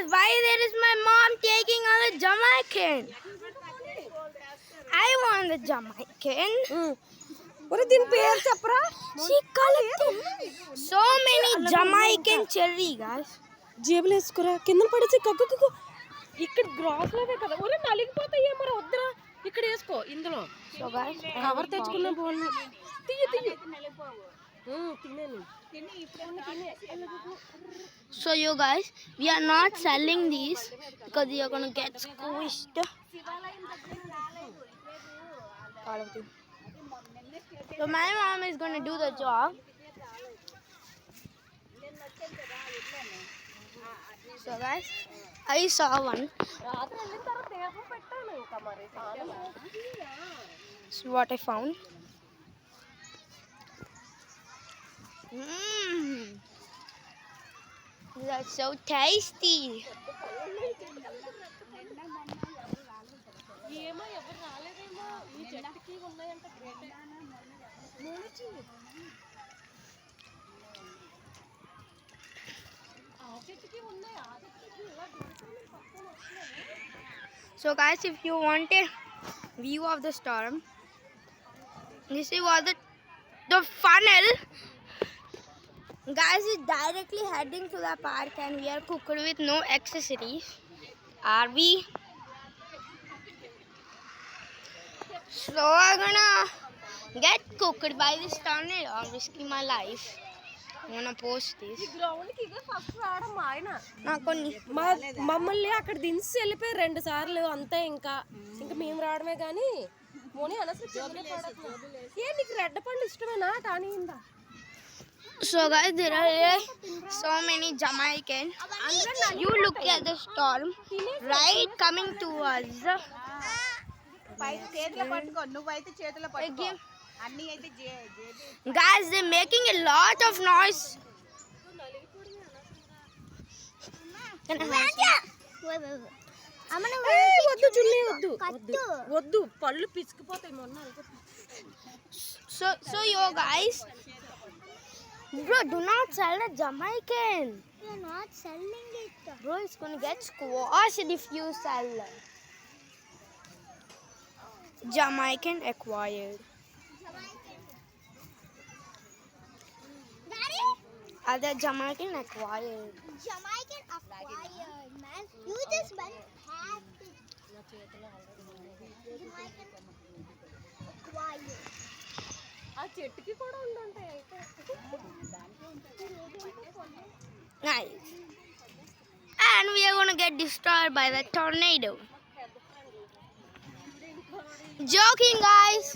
guys, why there is my mom taking on the Jamaican? I want the Jamaican. She collected so many Jamaican cherry, guys. జేబులు వేసుకోరా కింద పడిచి కగ్గు ఇక్కడ gross లోనే కదా ఒరే నలిగిపోతాయి మరి వద్దురా ఇక్కడ వేసుకో ఇందులో So guys, కవర్ తెచ్చుకున్న బాగుంది తీయ తినేను so you guys, we are not selling these because we are going to get squished. All of them. So my mom is going to do the job. So guys, I saw one. So what I found. That's so tasty. ఏమో ఎవరు రాలేదేమో ఈ చెట్టుకి ఉన్నాయంట great So guys, if you want a view of the storm, this is what the funnel guys is directly heading to the park, and we are cooked with no accessories. Are we? So I'm gonna get cooked by this tornado. I'm risking my life. I'm gonna post this. మమ్మల్ని అక్కడ దించి వెళ్ళిపోయి 2 సార్లు అంతే ఇంకా మేము రావడమే కానీ మోని అనసరి నీకు రెడ్ పండు ఇష్టమేనా టానిందా So guys, there are so many Jamaican. You look at the storm right coming towards. Guys, they're making a lot of noise. వద్దు పళ్ళు పిచ్చుకుపోతాయి మొన్న So you guys, bro, do not sell the Jamaican. We are not selling it. Bro, it's gonna get squashed if you sell. Jamaican acquired. Daddy? Other Jamaican acquired. Jamaican acquired, man. You just went past it. Jamaican acquired. ఆ చెట్టుకి కూడా ఉందంటే Nice. And we are gonna get destroyed by the tornado. Joking, guys.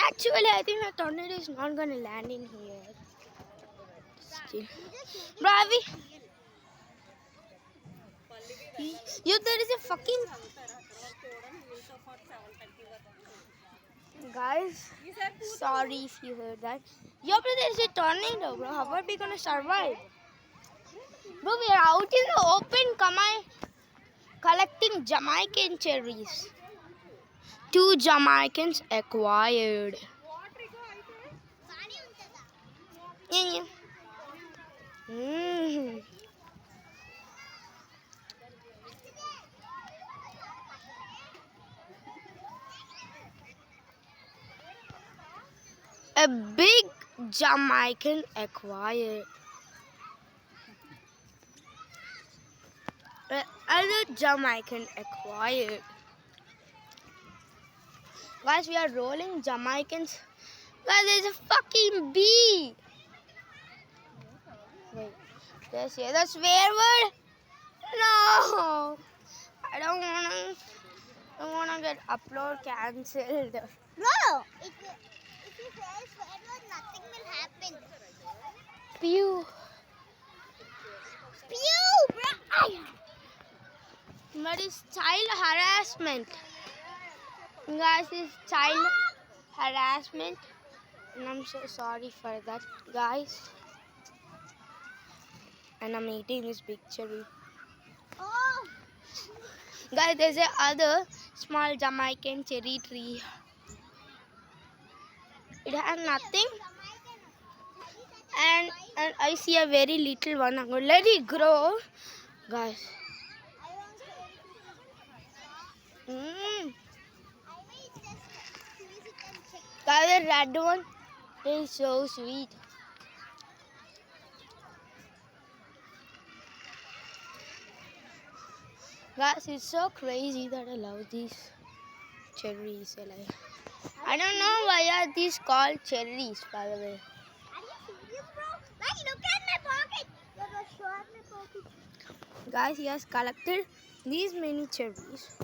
Actually, I think the tornado is not gonna land in here. Still. Bro, there is a fucking... Guys, sorry if you heard that. Yo, bro, there is a tornado, bro. How are we gonna survive? Bro, we are out in the open, collecting Jamaican cherries. 2 Jamaicans acquired. Yeah. A big Jamaican acquired. Other Jamaican acquired. Guys, we are rolling Jamaicans. Guys, there's a fucking bee. Wait, did I say the swear word? No, I don't wanna get upload cancelled. No. If you say swear word, nothing will happen. Pew. Pew, bro. But it's child harassment. Guys, it's child harassment. And I'm so sorry for that, guys. And I'm eating this big cherry. Oh. Guys, there's a other small Jamaican cherry tree. It has nothing. And I see a very little one. I'm going to let it grow. Guys, Mm. I may just squeeze it and check. Guys, the red one is so sweet. Guys, it's so crazy that I love these cherries. I don't know why are these called cherries, by the way. Are you serious, bro? Like, look at my pocket. Show at my pocket. Guys, he has collected these many cherries.